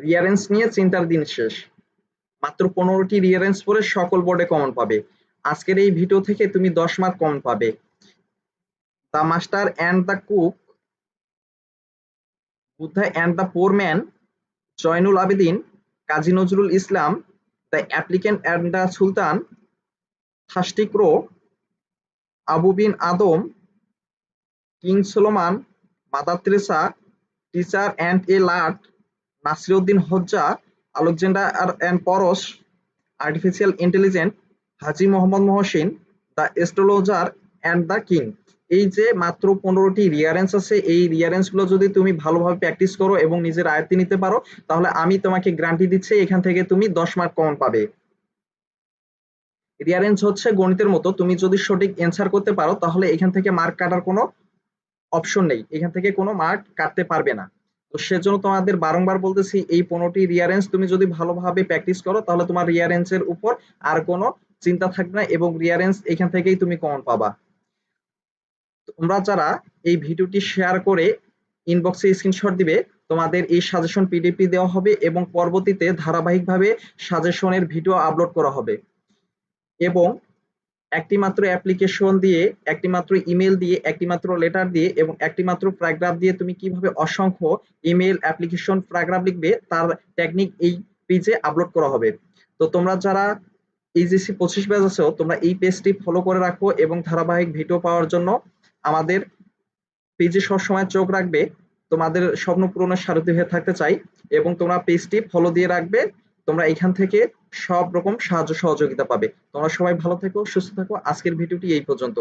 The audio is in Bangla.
রিয়ারেন্স নিয়ে চিন্তার দিন শেষ। মাত্র 15টি রিয়ারেন্স পড়ে সকল বোর্ডে কমন পাবে। আজকের এই ভিডিও থেকে তুমি 10 মার্ক কমন পাবে। The master and the cook, Buddha and the poor man, Zainul Abedin, Kazi Nazrul Islam, the applicant and the sultan, thirsty crow, Abou Ben Adhem, king Solomon, Mother Teresa, teacher and a lat, Nasiruddin Hodja, Alexander and Porus, artificial intelligence, Haji Mohammad Mohsin, the astrologer and the king. এই যে মাত্র 15টি রিয়ারেন্স আছে, এই রিয়ারেন্স গুলো যদি তুমি ভালোভাবে প্র্যাকটিস করো এবং নিজের আয়ত্তে নিতে পারো, তাহলে আমি তোমাকে গ্যারান্টি দিচ্ছি এখান থেকে তুমি 10 মার্ক কমন পাবে। রিয়ারেন্স হচ্ছে গণিতের মতো, তুমি যদি সঠিক অ্যান্সার করতে পারো তাহলে এখান থেকে মার্ক কাটার কোনো অপশন নেই, এখান থেকে কোনো মার্ক কাটতে পারবে না। তো সেজন্য তোমাদের বারংবার বলতেছি, এই 15টি রিয়ারেন্স তুমি যদি ভালোভাবে প্র্যাকটিস করো তাহলে তোমার রিয়ারেন্সের উপর আর কোনো চিন্তা থাকবে না এবং রিয়ারেন্স এখান থেকেই তুমি কমন পাবা। তোমরা যারা এই ভিডিওটি শেয়ার করে ইনবক্সে স্ক্রিনশট দিবে, তোমাদের এই সাজেশন পিডিএফ দেওয়া হবে এবং পরবর্তীতে ধারাবাহিকভাবে সাজেশনের ভিডিও আপলোড করা হবে। এবং একটি মাত্র অ্যাপ্লিকেশন দিয়ে, একটি মাত্র ইমেল দিয়ে, একটি মাত্র লেটার দিয়ে এবং একটি মাত্র প্যারাগ্রাফ দিয়ে তুমি কিভাবে অসংখ্য ইমেল, অ্যাপ্লিকেশন, প্যারাগ্রাফ লিখবে তার টেকনিক এই পেজে আপলোড করা হবে। তো তোমরা যারা এইচএসসি 25 ব্যাচ আছো, তোমরা এই পেজটি ফলো করে রাখো এবং ধারাবাহিক ভিডিও পাওয়ার জন্য আমাদের পেজে সবসময় চোখ রাখবে। তোমাদের স্বপ্ন পূরণের সারথি হয়ে থাকতে চাই এবং তোমরা পেজটি ফলো দিয়ে রাখবে। তোমরা এখান থেকে সব রকম সাহায্য সহযোগিতা পাবে। তোমরা সবাই ভালো থেকো, সুস্থ থাকো। আজকের ভিডিওটি এই পর্যন্ত।